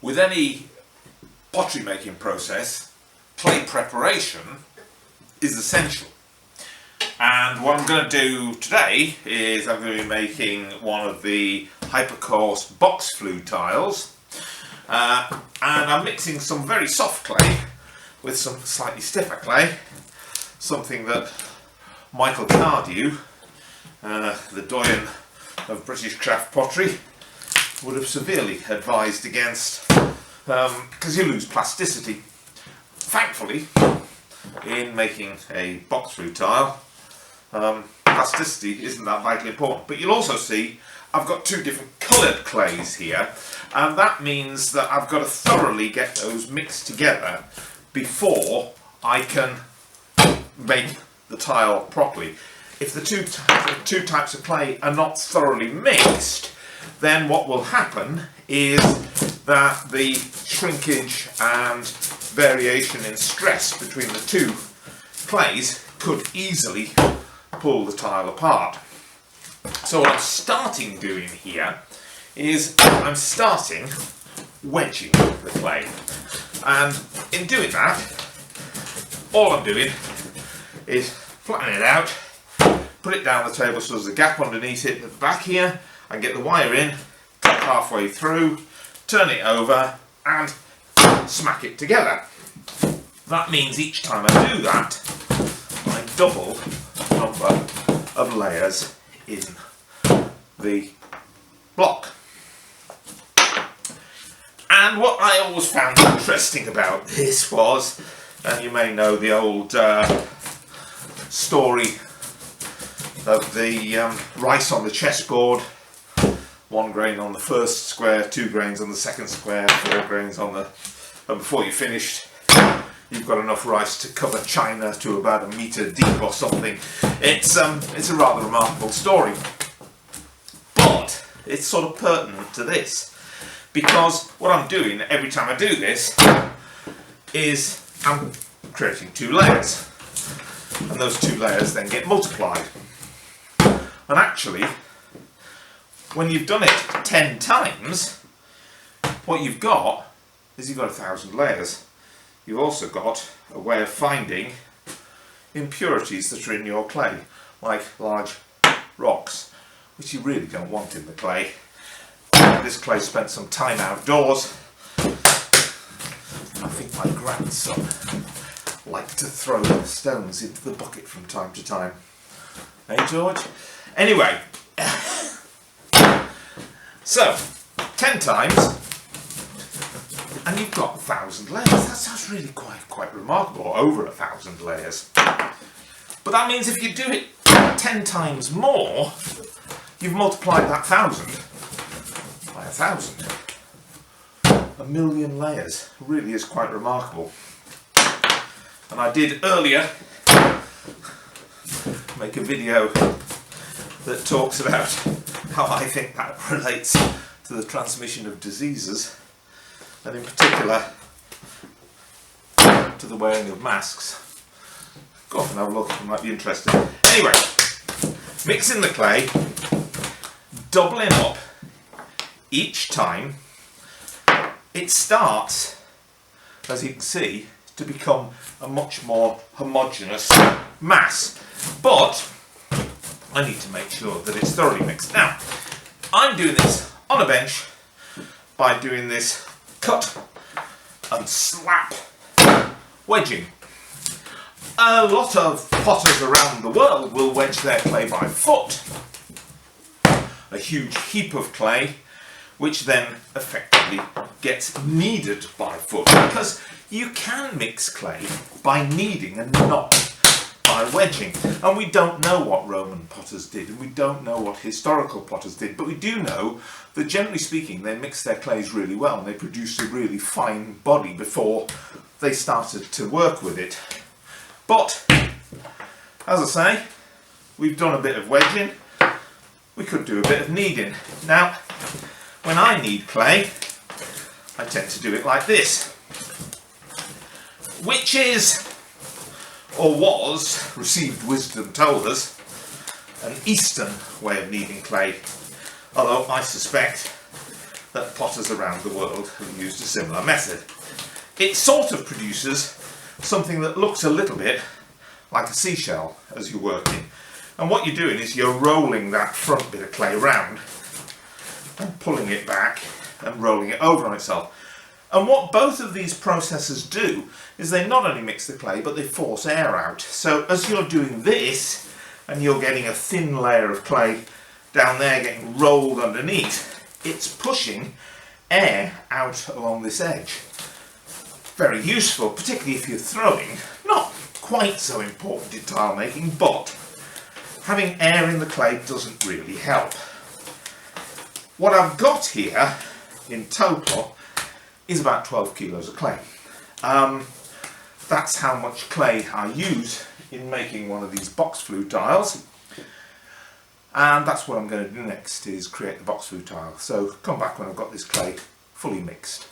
With any pottery making process, clay preparation is essential. And what I'm going to do today is I'm going to be making one of the hyper-coarse box flue tiles, and I'm mixing some very soft clay with some slightly stiffer clay, something that Michael Cardew, the doyen of British craft pottery, would have severely advised against, because you lose plasticity. Thankfully, in making a box flue tile, plasticity isn't that vitally important. But you'll also see I've got two different coloured clays here, and that means that I've got to thoroughly get those mixed together before I can make the tile properly. If the two types of clay are not thoroughly mixed, then what will happen is that the shrinkage and variation in stress between the two clays could easily pull the tile apart. So what I'm starting doing here is I'm starting wedging the clay, and in doing that all I'm doing is flatten it out, put it down the table so there's a gap underneath it at the back here. I get the wire in, cut halfway through, turn it over and smack it together. That means each time I do that I double the number of layers in the block. And what I always found interesting about this was, and you may know the old story of the rice on the chessboard, 1 grain on the first square, 2 grains on the second square, 4 grains on the, and before you're finished you've got enough rice to cover China to about 1 metre deep or something. It's a rather remarkable story, but it's sort of pertinent to this, because what I'm doing every time I do this is I'm creating 2 layers, and those 2 layers then get multiplied. And actually, when you've done it 10 times, what you've got is you've got 1,000 layers. You've also got a way of finding impurities that are in your clay, like large rocks, which you really don't want in the clay. This clay spent some time outdoors. I think my grandson liked to throw stones into the bucket from time to time. Hey, George? Anyway, so 10 times and you've got 1,000 layers. That's really quite remarkable, or over 1,000 layers. But that means if you do it 10 times more, you've multiplied that 1,000 by 1,000. 1,000,000 layers really is quite remarkable. And I did earlier make a video that talks about how I think that relates to the transmission of diseases, and in particular to the wearing of masks. Go off and have a look, you might be interested. Anyway, mixing the clay, doubling up each time, it starts, as you can see, to become a much more homogeneous mass. But I need to make sure that it's thoroughly mixed. Now, I'm doing this on a bench by doing this cut and slap wedging. A lot of potters around the world will wedge their clay by foot. A huge heap of clay, which then effectively gets kneaded by foot, because you can mix clay by kneading and not by wedging. And we don't know what Roman potters did, and we don't know what historical potters did, but we do know that generally speaking they mixed their clays really well and they produced a really fine body before they started to work with it. But as I say, we've done a bit of wedging, we could do a bit of kneading. Now, when I knead clay, I tend to do it like this, which is, or was, received wisdom told us, an Eastern way of kneading clay. Although I suspect that potters around the world have used a similar method. It sort of produces something that looks a little bit like a seashell as you're working. And what you're doing is you're rolling that front bit of clay round and pulling it back and rolling it over on itself. And what both of these processes do is they not only mix the clay, but they force air out. So as you're doing this and you're getting a thin layer of clay down there getting rolled underneath, it's pushing air out along this edge. Very useful, particularly if you're throwing. Not quite so important in tile making, but having air in the clay doesn't really help. What I've got here in total is about 12 kilos of clay. That's how much clay I use in making one of these box flue tiles. And that's what I'm going to do next, is create the box flue tile. So come back when I've got this clay fully mixed.